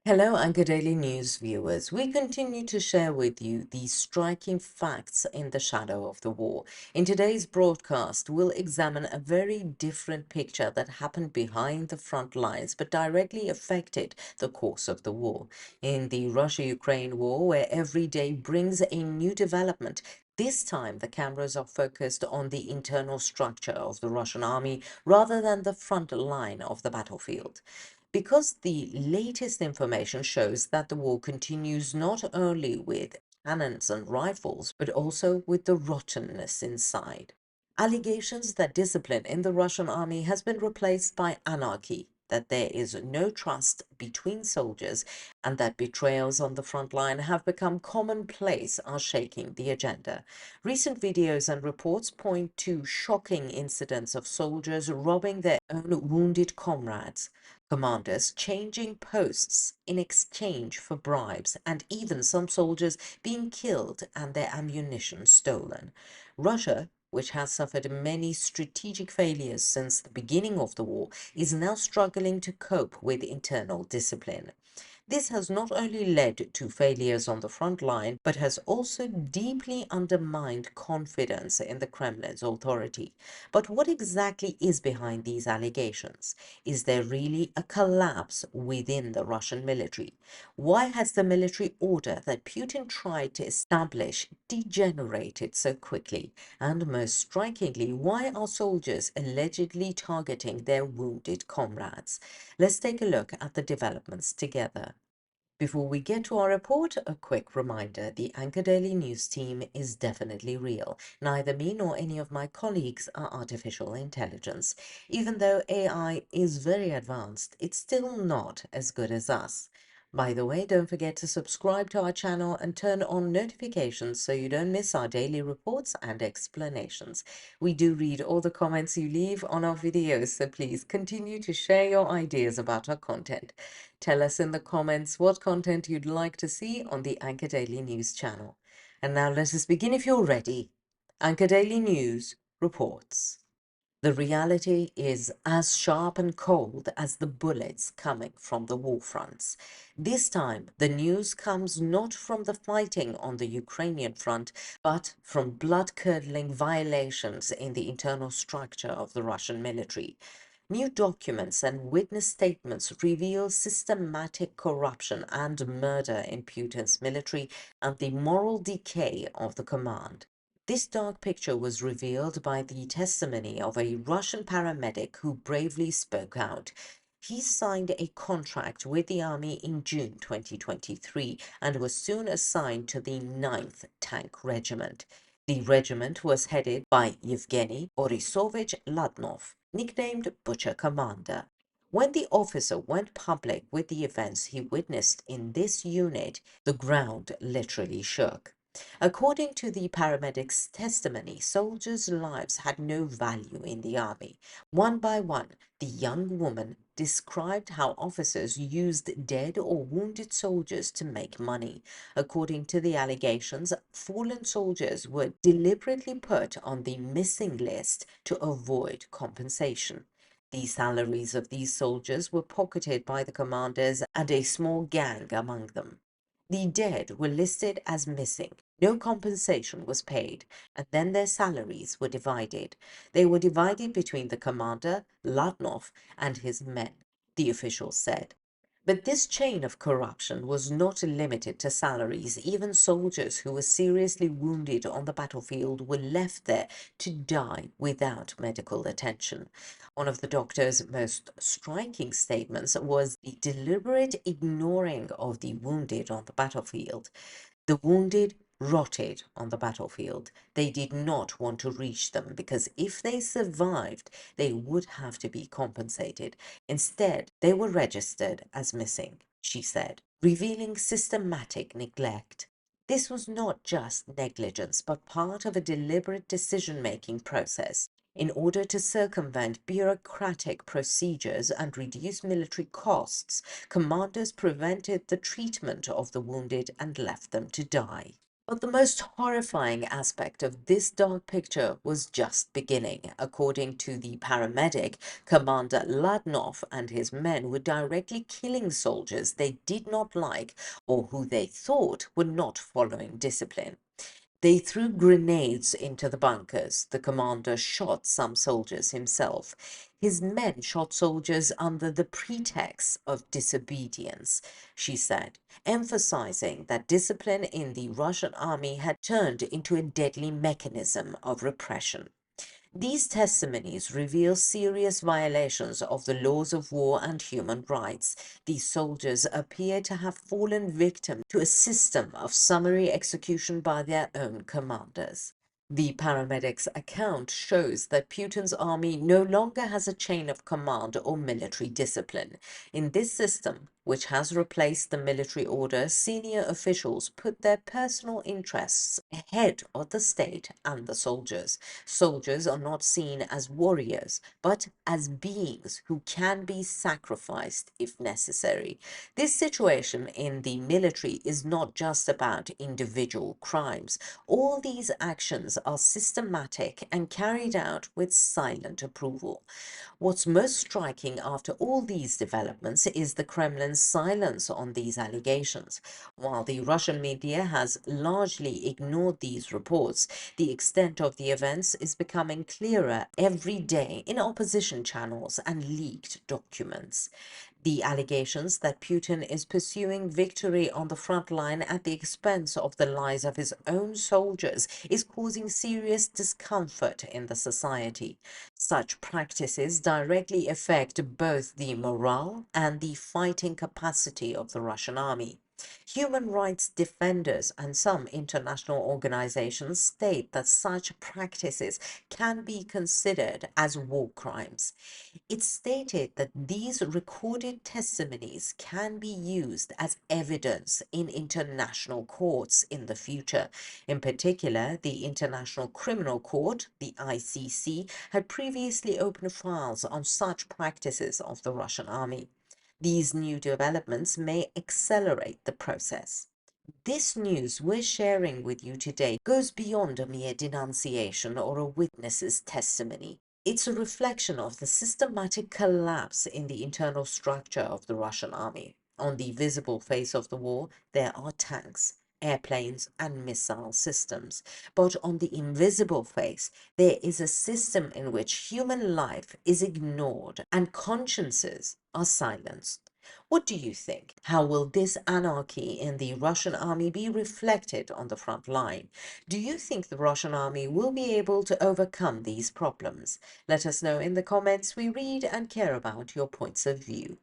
Hello, Anka Daily News viewers. We continue to share with you the striking facts in the shadow of the war. In today's broadcast, we'll examine a very different picture that happened behind the front lines but directly affected the course of the war. In the Russia-Ukraine war, where every day brings a new development, this time, the cameras are focused on the internal structure of the Russian army rather than the front line of the battlefield. Because the latest information shows that the war continues not only with cannons and rifles, but also with the rottenness inside. Allegations that discipline in the Russian army has been replaced by anarchy, that there is no trust between soldiers, and that betrayals on the front line have become commonplace are shaking the agenda. Recent videos and reports point to shocking incidents of soldiers robbing their own wounded comrades, commanders changing posts in exchange for bribes, and even some soldiers being killed and their ammunition stolen. Russia, which has suffered many strategic failures since the beginning of the war, is now struggling to cope with internal discipline. This has not only led to failures on the front line, but has also deeply undermined confidence in the Kremlin's authority. But what exactly is behind these allegations? Is there really a collapse within the Russian military? Why has the military order that Putin tried to establish degenerated so quickly? And most strikingly, why are soldiers allegedly targeting their wounded comrades? Let's take a look at the developments together. Before we get to our report, a quick reminder, the Anka Daily News team is definitely real. Neither me nor any of my colleagues are artificial intelligence. Even though AI is very advanced, it's still not as good as us. By the way, don't forget to subscribe to our channel and turn on notifications so you don't miss our daily reports and explanations. We do read all the comments you leave on our videos, so please continue to share your ideas about our content. Tell us in the comments what content you'd like to see on the Anka Daily News channel. And now let us begin if you're ready. Anka Daily News reports. The reality is as sharp and cold as the bullets coming from the war fronts. This time, the news comes not from the fighting on the Ukrainian front, but from blood-curdling violations in the internal structure of the Russian military. New documents and witness statements reveal systematic corruption and murder in Putin's military and the moral decay of the command. This dark picture was revealed by the testimony of a Russian paramedic who bravely spoke out. He signed a contract with the army in June 2023 and was soon assigned to the 9th Tank Regiment. The regiment was headed by Yevgeny Borisovich Ladnov, nicknamed Butcher Commander. When the officer went public with the events he witnessed in this unit, the ground literally shook. According to the paramedic's testimony, soldiers' lives had no value in the army. One by one, the young woman described how officers used dead or wounded soldiers to make money. According to the allegations, fallen soldiers were deliberately put on the missing list to avoid compensation. The salaries of these soldiers were pocketed by the commanders and a small gang among them. The dead were listed as missing. No compensation was paid, and then their salaries were divided. They were divided between the commander, Latnov, and his men, the official said. But this chain of corruption was not limited to salaries. Even soldiers who were seriously wounded on the battlefield were left there to die without medical attention. One of the doctor's most striking statements was the deliberate ignoring of the wounded on the battlefield. The wounded rotted on the battlefield. They did not want to reach them because if they survived, they would have to be compensated. Instead, they were registered as missing, she said, revealing systematic neglect. This was not just negligence, but part of a deliberate decision-making process. In order to circumvent bureaucratic procedures and reduce military costs, commanders prevented the treatment of the wounded and left them to die. But the most horrifying aspect of this dark picture was just beginning. According to the paramedic, Commander Ladnov and his men were directly killing soldiers they did not like or who they thought were not following discipline. They threw grenades into the bunkers. The commander shot some soldiers himself. His men shot soldiers under the pretext of disobedience, she said, emphasizing that discipline in the Russian army had turned into a deadly mechanism of repression. These testimonies reveal serious violations of the laws of war and human rights. These soldiers appear to have fallen victim to a system of summary execution by their own commanders. The paramedic's account shows that Putin's army no longer has a chain of command or military discipline. In this system, which has replaced the military order, senior officials put their personal interests ahead of the state and the soldiers. Soldiers are not seen as warriors, but as beings who can be sacrificed if necessary. This situation in the military is not just about individual crimes. All these actions are systematic and carried out with silent approval. What's most striking after all these developments is the Kremlin's silence on these allegations. While the Russian media has largely ignored these reports, the extent of the events is becoming clearer every day in opposition channels and leaked documents. The allegations that Putin is pursuing victory on the front line at the expense of the lives of his own soldiers is causing serious discomfort in the society. Such practices directly affect both the morale and the fighting capacity of the Russian army. Human rights defenders and some international organizations state that such practices can be considered as war crimes. It's stated that these recorded testimonies can be used as evidence in international courts in the future. In particular, the International Criminal Court, the ICC, had previously opened files on such practices of the Russian army. These new developments may accelerate the process. This news we're sharing with you today goes beyond a mere denunciation or a witness's testimony. It's a reflection of the systematic collapse in the internal structure of the Russian army. On the visible face of the war, there are tanks, airplanes, and missile systems. But on the invisible face, there is a system in which human life is ignored and consciences are silenced. What do you think? How will this anarchy in the Russian army be reflected on the front line? Do you think the Russian army will be able to overcome these problems? Let us know in the comments. We read and care about your points of view.